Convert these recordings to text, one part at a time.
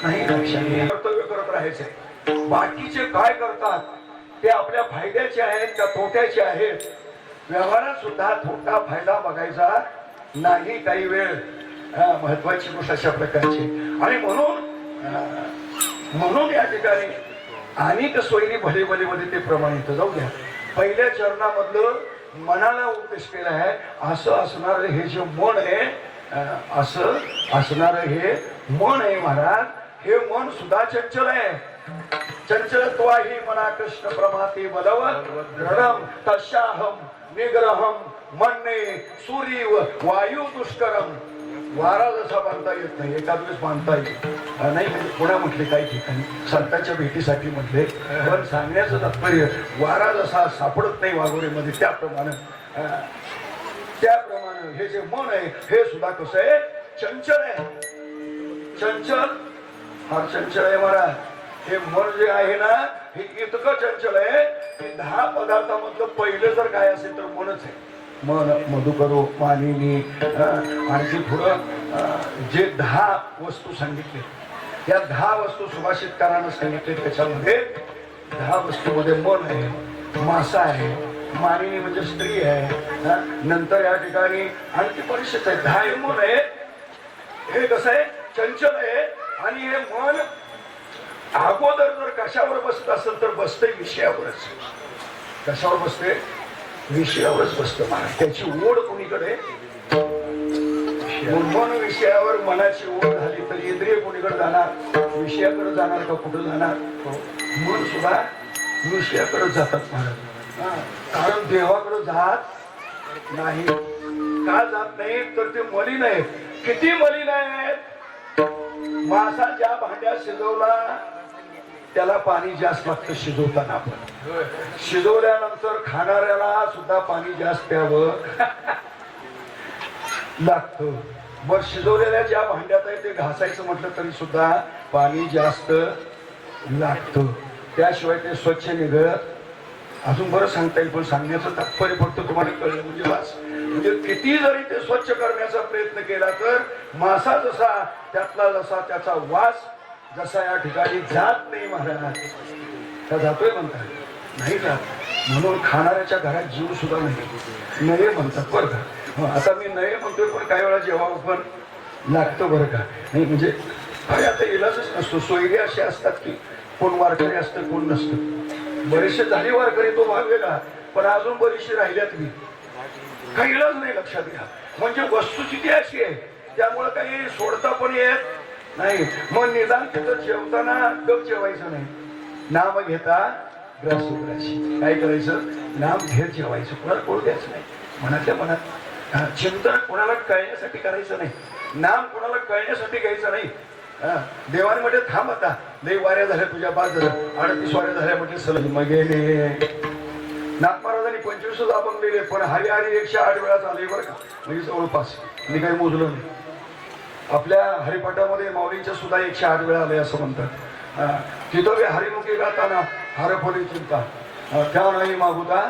नाही लक्षात कर्तव्य करत राहायचे. बाकीचे काय करतात ते आपल्या फायद्याचे आहेत का तोट्याचे आहेत. व्यवहारात सुद्धा तोटा फायदा बघायचा नाही काही वेळ. महत्वाची गोष्ट अशा प्रकारची. आणि म्हणून या ठिकाणी अनेक सोयी भले भले मध्ये ते प्रमाणित. जाऊ द्या, पहिल्या चरणामधलं मनाला उपदेश केला आहे. असं असणार हे जे मन आहे, असं असणार हे मन आहे महाराज. हे मन सुद्धा चंचल आहे. चंचलत्वाही मना कृष्ण प्रमाते बलवत दृढम तस्याहम निग्रहम मन्ने सूर्य वायू दुष्करम. वारा जसा बांधता येत नाही, एका दिवस बांधता येईल नाही. म्हणजे पुन्हा म्हटले काही ठिकाणी संतांच्या भेटीसाठी म्हटले. पण सांगण्याचं तात्पर्य वारा जसा सापडत नाही वाघोरीमध्ये, त्याप्रमाणे हे जे मन आहे हे सुद्धा कसं आहे, चंचल आहे. चंचल फार चंचल आहे महाराज. हे मन जे आहे ना हे इतकं चंचल आहे की 10 पदार्थामधलं पहिलं जर काय असेल तर मनच आहे. मन, मधुकरो, मानिनी, आणखी पुढं जे 10 वस्तू सांगितले, या 10 वस्तू सुभाषितकारानं सांगितले. त्याच्यामध्ये 10 वस्तूमध्ये मन आहे, मासा आहे, मानिनी म्हणजे स्त्री आहे. नंतर या ठिकाणी आणखी परिषद आहे. 10 मन आहे. हे कसं आहे, चंचल आहे. आणि हे मन अगोदर जर कशावर बसत असेल तर बसते विषयावरच. कशावर बसते, विषयावरच बसतं महाराज. त्याची ओढ कोणीकडे, मन विषयावर मनाची ओढ झाली तर इंद्रिय कोणीकडे जाणार, विषयाकडे जाणार का कुठं जाणार. मन सुद्धा विषयाकडे जातात महाराज. कारण देवाकडे जात नाही. का जात नाही तर ते मलिन आहे. किती मलिन आहेत. मासा ज्या भांड्यात शिजवला त्याला पाणी जास्त लागतं शिजवताना. आपण शिजवल्यानंतर खाणाऱ्याला सुद्धा पाणी जास्त प्यावं लागतं. बर, शिजवलेल्या ज्या भांड्यात आहे ते घासायचं म्हटलं तरी सुद्धा पाणी जास्त लागतं. त्याशिवाय ते स्वच्छ निघत. अजून बरं सांगता येईल, पण सांगण्याचं तात्पर्य फक्त तुम्हाला कळलं म्हणजे बस. म्हणजे किती जरी ते स्वच्छ करण्याचा प्रयत्न केला तर मासा जसा त्यातला जसा त्याचा वास जसा या ठिकाणी जात नाही महाराज. त्या जातोय म्हणतात, नाही जात. म्हणून खाणाऱ्याच्या घरात जीव सुद्धा नाही. नये म्हणतात बरं का. आता मी नये म्हणतोय पण काही वेळा जेव्हा पण लागतं बरं का. नाही म्हणजे काय आता इलाजच नसतो. सोयरे असे असतात की कोण वारकरी असतं कोण नसतं. बरेचसे झाली वारकरी तो भाग वेगळा, पण अजून बरीचशी राहिल्यात मी. काही इलाज नाही लक्षात घ्या. म्हणजे वस्तुस्थिती अशी आहे त्यामुळे काही सोडता पण येत नाही. मग निदान तिथं जेवताना गप जेवायचं नाही. नाम घेता ग्रासी. काय करायचं, नाम घेत जेवायचं. कोणाला कोण द्यायचं नाही. मनातल्या मनात चिंतन कोणाला कळण्यासाठी करायचं नाही. नाम कोणाला कळण्यासाठी घ्यायचं नाही. देवांमध्ये थांब. आता लई वाऱ्या झाल्या तुझ्या, बाद झालं. 38 वाऱ्या झाल्या म्हटले सलग मग गेले. नाथ महाराजांनी 25 आपण दिले, पण हरी हरी 108 वेळा झाले बरं का. म्हणजे जवळपास मी काही मोजलं नाही. आपल्या हरिपाठामध्ये माऊलींच्या सुद्धा 108 वेळा आले असं म्हणतात. तिथं हरिमुखी गाताना हरफली चिंता त्या नाही मागुता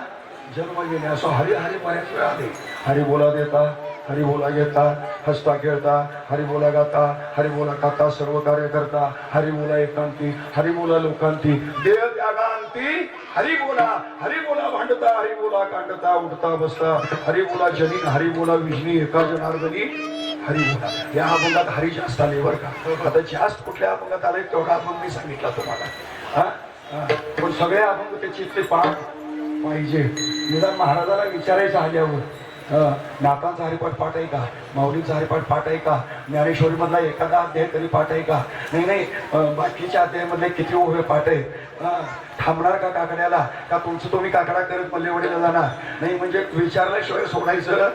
जन्म घेणे असं हरी हरी बऱ्याच वेळा आले. हरी बोला देता, हरी बोला घेता, हसता खेळता, हरी बोला गाता, हरी बोला खाता, सर्व कार्य करता, हरी बोला एकांती, हरी बोला लोकांती, देह त्यागांती, हरी बोला भांडता, हरी बोला कांडता, उठता बसता, हरी बोला जनीन, हरी बोला विजनी, एका जनार्दनी हरी बोला. या अभंगात हरी जास्त आले बरं का. आता जास्त कुठल्या अभंगात आले तेवढा अभंग मी सांगितला तुम्हाला. पण सगळे अभंग त्याची इथले पाठ पाहिजे. निदान महाराजाला विचारायचं आल्यावर नाथांचा हरिपाठ पाठ आहे का, माऊलींचा हरिपाठ पाठ आहे का, ज्ञानेश्वरी मधला एखादा अध्याय तरी पाठ आहे का. नाही बाकीच्या अध्यायामधले किती ओहे पाठ आहे. थांबणार का काकड्याला, का तुमचं तुम्ही काकडा करत मल्लेवडीला जाणार नाही. म्हणजे विचारल्याशिवाय सोडायचं.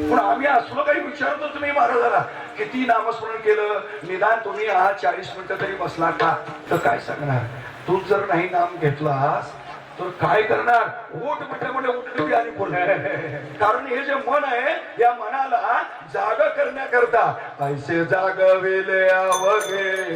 पण आम्ही असलो काही विचारतो तुम्ही महाराजाला किती नामस्मरण केलं, निदान तुम्ही आज 40 मिनिटं तरी बसला का, तर काय सांगणार. तू जर नाही नाम घेतलास तर काय करणार. ओठ म्हटलं उठली आणि बोल. कारण हे जे मन आहे या मनाला जाग करण्याकरता ऐसे जागविले अवघे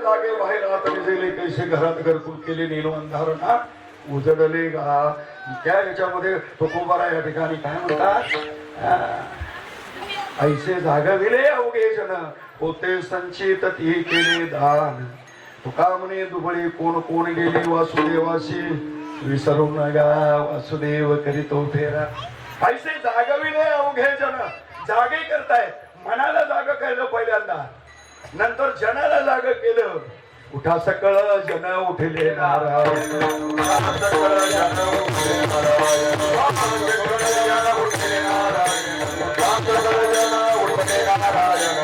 लागे बाहेर आत विजेले कैसे घरात घरकुल केले नेलो अंधारणा उजडले गा. त्या याच्यामध्ये तुकोबारा या ठिकाणी काय म्हणतात, ऐसे जागविले अवघे जन होते संचित ती केले दान. तुका म्हणे दुबळे कोण कोण गेली वासुदेवाशी विसरू नका वासुदेव करीतो फेरा. ऐसे जागविले अवघे जन, जागे करताय मनाला जाग केलं पहिल्यांदा, नंतर जनाला जाग केलं. उठा सकळ जन उठले नारायण, उठा सकळ जन उठले नारायण, उठा सकळ जन उठले नारायण.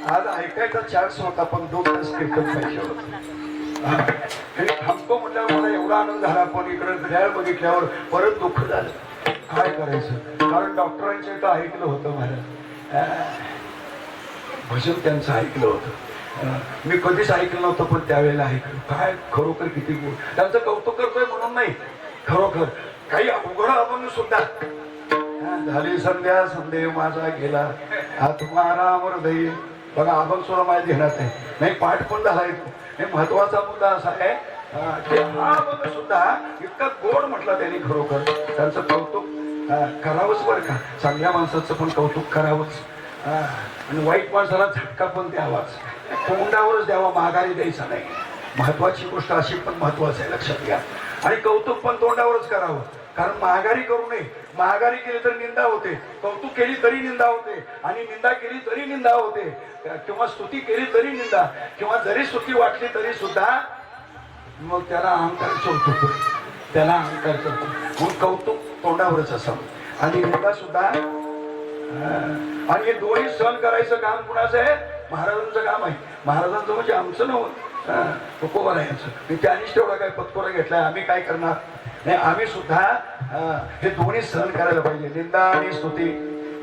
आज ऐकायचा चान्स होता पण 2 तास कीर्तन पाहिजे होतं. थांबतो म्हटल्यावर मला एवढा आनंद झाला, पण इकडे घड्याळ बघितल्यावर परत दुःख झालं. काय करायचं, कारण डॉक्टरांच्या इथं ऐकलं होतं मला भजन त्यांचं ऐकलं होतं. मी कधीच ऐकलं नव्हतं पण त्यावेळेला ऐकलं. काय खरोखर किती गोड, त्यांचं कौतुक करतोय म्हणून नाही, खरोखर काही अवघड अभंग सुद्धा. झाली संध्या संदेव माझा गेला आत्माराम हृदय. बघा अभंग सुद्धा माझ्या ध्यानात नाही, पाठ पण झालाय. हे महत्वाचा मुद्दा असा आहे की हा अभंग सुद्धा इतका गोड म्हटला त्यांनी. खरोखर त्यांचं कौतुक करावंच बरं का, चांगल्या माणसाचं पण कौतुक करावंच आणि वाईट माणसाला झटका पण द्यावाच. तोंडावरच द्यावा, माघारी द्यायचा नाही. महत्वाची गोष्ट अशी पण महत्वाची आहे, लक्षात घ्या. आणि कौतुक पण तोंडावरच करावं, कारण माघारी करू नये. माघारी केली तर निंदा होते, कौतुक केली तरी निंदा होते, आणि निंदा केली तरी निंदा होते, किंवा स्तुती केली तरी निंदा, किंवा जरी स्तुती वाटली तरी सुद्धा मग त्याला अहंकार चढतो, त्याला अहंकार चढतो. म्हणून कौतुक तोंडावरच असावं आणि निंदा सुद्धा. आणि हे दोन्ही सहन करायचं काम कुणाचं आहे, महाराजांचं काम आहे. महाराजांचं म्हणजे आमचं नव्हतं, तुकोबा यांचं. त्यांनीच तेवढा काय पत्कोरा घेतलाय, आम्ही काय करणार नाही. आम्ही सुद्धा हे दोन्ही सहन करायला पाहिजे, निंदा आणि स्तुती.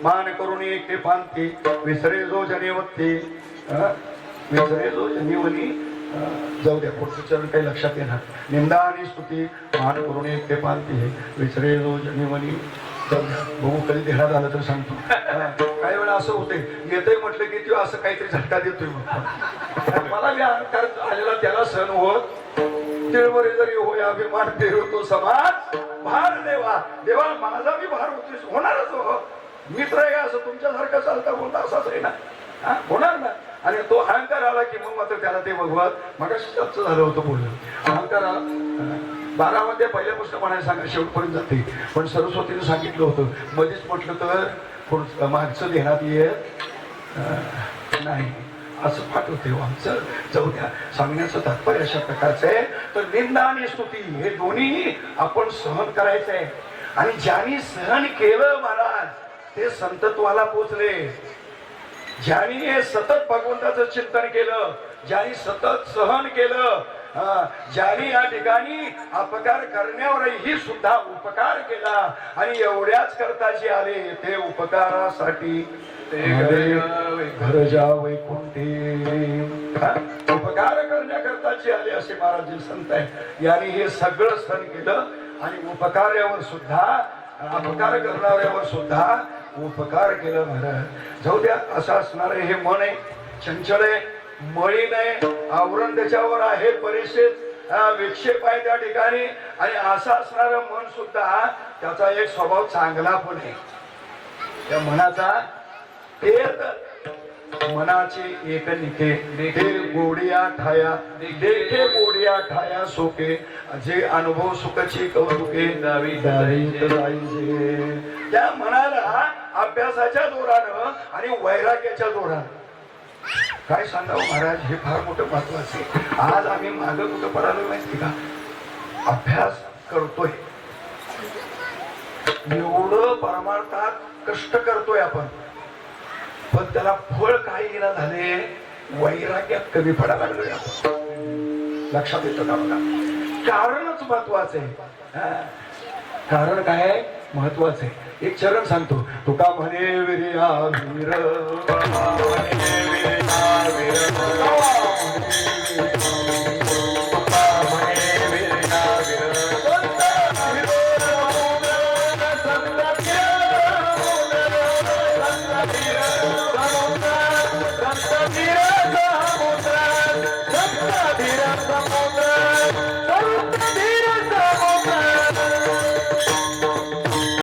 मान करून एकटे पानते विसरे जो जनेवते, विसरे जो जनेवनी. जाऊ द्या, पुढचं चरण काही लक्षात येणार. निंदा आणि स्तुती, मान करून एकटे पानते विसरे जो जनेवनी. बघू कधी देण्यात आलं तर सांगतो. काही वेळा असं होते, येतंय म्हटलं की तो असं काहीतरी झटका देतोय. मला मी अहंकार आलेला त्याला सहन होत. तिळवरी जरी होय अभिमान पेरवतो समाज भार देवा. देवा माझा मी भार होतोय, होणारच हो. मित्र आहे असं तुमच्यासारखं चालता बोलता असाच आहे ना, होणार ना. आणि तो अहंकार आला की मग मात्र त्याला ते भगवत मगाशी चर्चा झालं होतं बोललं. अहंकार 12 पहिल्यापासून म्हणायला सांगा, शेवटपर्यंत जाते. पण सरस्वतीने सांगितलं होतं, मध्येच म्हटलं तर मागचं देण्यात येत नाही असं पाठवते आमचं. जाऊ द्या, सांगण्याचं तात्पर्य अशा प्रकारचं आहे. तर निंदा आणि स्तुती हे दोन्ही आपण सहन करायचं आहे. आणि ज्यांनी सहन केलं महाराज ते संतत्वाला पोचले. ज्यांनी हे सतत भगवंताचं चिंतन केलं, ज्यांनी सतत सहन केलं, ज्यांनी या ठिकाणी अपकार करण्यावरही सुद्धा उपकार केला, आणि एवढ्याच करता जे आले ते उपकारासाठी घर जा वैकुंठी. उपकार करण्याकरता जे आले असे महाराज संत आहे. यांनी हे सगळं सहन केलं आणि उपकार्यावर सुद्धा, अपकार करणाऱ्यावर सुद्धा उपकार केलं महाराज. जाऊ द्या, असं असणार हे मन आहे, चंचल आहे, मळीन आहे, आवरण त्याच्यावर आहे, बरेचसे विक्षेप आहे त्या ठिकाणी. आणि असं असणारं मन सुद्धा त्याचा एक स्वभाव चांगला पण आहे. त्या मनाचा मनाचे एक निके देखे गोडिया ठाया देखे गोडिया ठाया सोके जे अनुभव सुखाची कौतुके दावीत जाईचे. त्या मनाला अभ्यासाच्या जोरानं आणि वैराग्याच्या जोरानं काय सांगावं महाराज, हे फार मोठं महत्वाचं आहे. आज आम्ही मागं कुठं पडालो माहिती का? अभ्यास करतोय, एवढं परमार्थात कष्ट करतोय आपण, पण त्याला फळ काय येणं झाले, वैराग्यात कमी पडायला लागलोय आपण. लक्षात येतं का बघा? कारणच महत्वाचं आहे. कारण काय महत्वाचं आहे? एक चरण सांगतो. तुका म्हणे वीर्या वीर